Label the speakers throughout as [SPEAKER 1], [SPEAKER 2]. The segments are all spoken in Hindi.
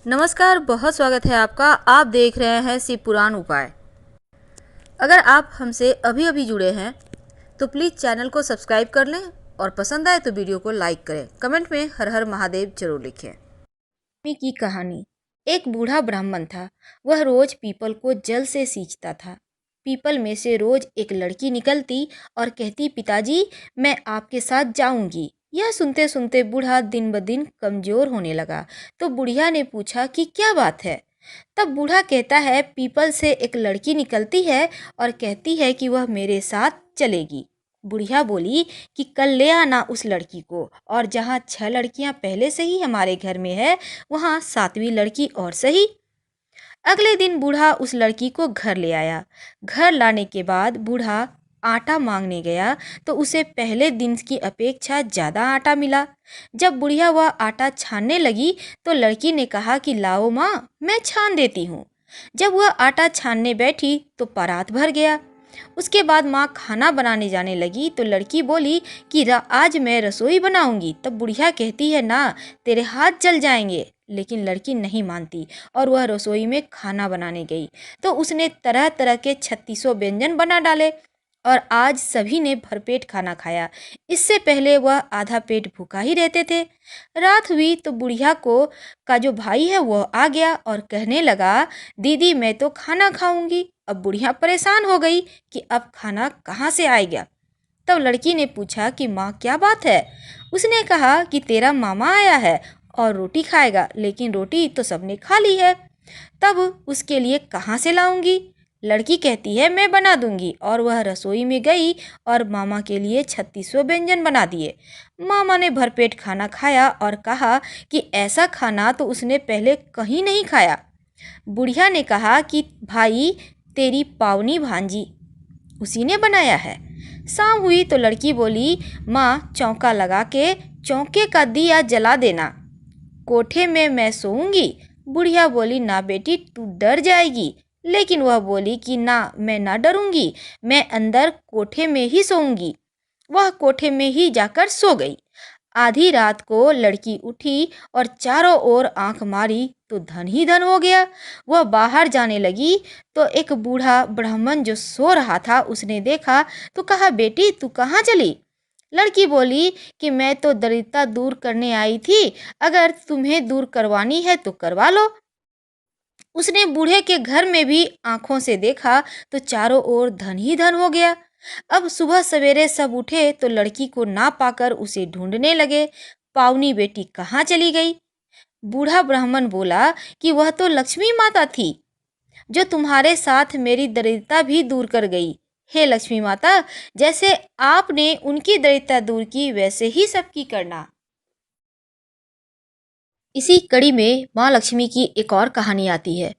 [SPEAKER 1] नमस्कार, बहुत स्वागत है आपका। आप देख रहे हैं शिव पुराण उपाय। अगर आप हमसे अभी अभी जुड़े हैं तो प्लीज़ चैनल को सब्सक्राइब कर लें और पसंद आए तो वीडियो को लाइक करें। कमेंट में हर हर महादेव जरूर लिखें। की कहानी। एक बूढ़ा ब्राह्मण था। वह रोज पीपल को जल से सींचता था। पीपल में से रोज एक लड़की निकलती और कहती, पिताजी मैं आपके साथ जाऊंगी। यह सुनते सुनते बूढ़ा दिन ब दिन कमजोर होने लगा। तो बुढ़िया ने पूछा कि क्या बात है। तब बूढ़ा कहता है, पीपल से एक लड़की निकलती है और कहती है कि वह मेरे साथ चलेगी। बुढ़िया बोली कि कल ले आना उस लड़की को, और जहाँ 6 लड़कियां पहले से ही हमारे घर में है वहाँ 7वीं लड़की और सही। अगले दिन बूढ़ा उस लड़की को घर ले आया। घर लाने के बाद बूढ़ा आटा मांगने गया तो उसे पहले दिन की अपेक्षा ज़्यादा आटा मिला। जब बुढ़िया वह आटा छानने लगी तो लड़की ने कहा कि लाओ माँ, मैं छान देती हूँ। जब वह आटा छानने बैठी तो परात भर गया। उसके बाद माँ खाना बनाने जाने लगी तो लड़की बोली कि आज मैं रसोई बनाऊंगी। तब बुढ़िया कहती है, ना, तेरे हाथ जल जाएंगे। लेकिन लड़की नहीं मानती और वह रसोई में खाना बनाने गई तो उसने तरह तरह के 3600 व्यंजन बना डाले और आज सभी ने भरपेट खाना खाया। इससे पहले वह आधा पेट भूखा ही रहते थे। रात हुई तो बुढ़िया को का जो भाई है वह आ गया और कहने लगा, दीदी मैं तो खाना खाऊंगी। अब बुढ़िया परेशान हो गई कि अब खाना कहाँ से आएगा। तब लड़की ने पूछा कि माँ क्या बात है। उसने कहा कि तेरा मामा आया है और रोटी खाएगा, लेकिन रोटी तो सबने खा ली है। तब उसके लिए कहाँ से लाऊंगी। लड़की कहती है, मैं बना दूंगी। और वह रसोई में गई और मामा के लिए 3600 व्यंजन बना दिए। मामा ने भरपेट खाना खाया और कहा कि ऐसा खाना तो उसने पहले कहीं नहीं खाया। बुढ़िया ने कहा कि भाई तेरी पावनी भांजी उसी ने बनाया है। शाम हुई तो लड़की बोली, माँ चौका लगा के चौके का दिया जला देना, कोठे में मैं सोऊंगी। बुढ़िया बोली, ना बेटी तू डर जाएगी। लेकिन वह बोली कि ना, मैं ना डरूंगी, मैं अंदर कोठे में ही सोऊंगी। वह कोठे में ही जाकर सो गई। आधी रात को लड़की उठी और चारों ओर आंख मारी तो धन ही धन हो गया। वह बाहर जाने लगी तो एक बूढ़ा ब्राह्मण जो सो रहा था उसने देखा तो कहा, बेटी तू कहाँ चली। लड़की बोली कि मैं तो दरिद्रता दूर करने आई थी, अगर तुम्हें दूर करवानी है तो करवा लो। उसने बूढ़े के घर में भी आंखों से देखा तो चारों ओर धन ही धन हो गया। अब सुबह सवेरे सब उठे तो लड़की को ना पाकर उसे ढूंढने लगे। पावनी बेटी कहाँ चली गई। बूढ़ा ब्राह्मण बोला कि वह तो लक्ष्मी माता थी जो तुम्हारे साथ मेरी दरिद्रता भी दूर कर गई। हे लक्ष्मी माता, जैसे आपने उनकी दरिद्रता दूर की वैसे ही सबकी करना। इसी कड़ी में माँ लक्ष्मी की एक और कहानी आती है।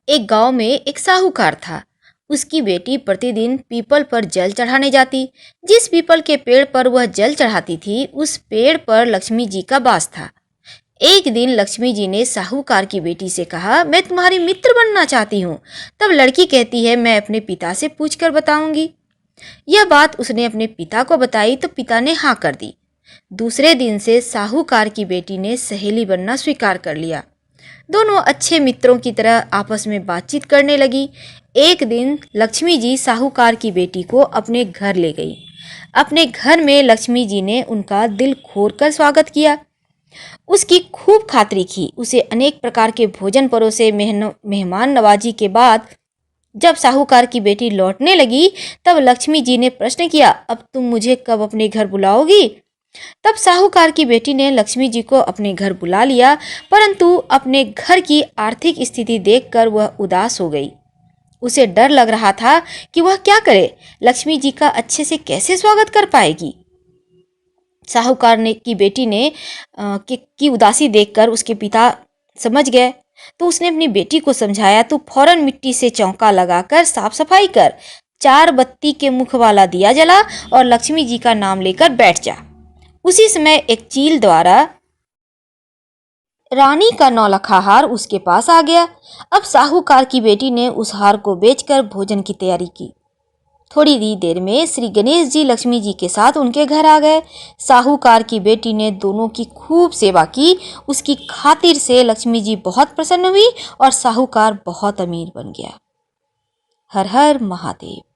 [SPEAKER 1] एक गांव में एक साहूकार था। उसकी बेटी प्रतिदिन पीपल पर जल चढ़ाने जाती। जिस पीपल के पेड़ पर वह जल चढ़ाती थी उस पेड़ पर लक्ष्मी जी का वास था। एक दिन लक्ष्मी जी ने साहूकार की बेटी से कहा, मैं तुम्हारी मित्र बनना चाहती हूँ। तब लड़की कहती है, मैं अपने पिता से पूछकर बताऊंगी। यह बात उसने अपने पिता को बताई तो पिता ने हाँ कर दी। दूसरे दिन से साहूकार की बेटी ने सहेली बनना स्वीकार कर लिया। दोनों अच्छे मित्रों की तरह आपस में बातचीत करने लगी। एक दिन लक्ष्मी जी साहूकार की बेटी को अपने घर ले गई। अपने घर में लक्ष्मी जी ने उनका दिल खोलकर स्वागत किया। उसकी खूब खातिरी की, उसे अनेक प्रकार के भोजन परोसे। मेहमान नवाजी के बाद जब साहूकार की बेटी लौटने लगी तब लक्ष्मी जी ने प्रश्न किया, अब तुम मुझे कब अपने घर बुलाओगी। तब साहूकार की बेटी ने लक्ष्मी जी को अपने घर बुला लिया, परंतु अपने घर की आर्थिक स्थिति देखकर वह उदास हो गई। उसे डर लग रहा था कि वह क्या करे, लक्ष्मी जी का अच्छे से कैसे स्वागत कर पाएगी। साहूकार ने की बेटी ने की उदासी देखकर उसके पिता समझ गए तो उसने अपनी बेटी को समझाया, तू फौरन मिट्टी से चौका लगाकर साफ सफाई कर, 4 बत्ती के मुख वाला दिया जला और लक्ष्मी जी का नाम लेकर बैठ जा। उसी समय एक चील द्वारा रानी का 9 हार उसके पास आ गया। अब साहूकार की बेटी ने उस हार को बेचकर भोजन की तैयारी की। थोड़ी ही देर में श्री गणेश जी लक्ष्मी जी के साथ उनके घर आ गए। साहूकार की बेटी ने दोनों की खूब सेवा की। उसकी खातिर से लक्ष्मी जी बहुत प्रसन्न हुई और साहूकार बहुत अमीर बन गया। हर हर महादेव।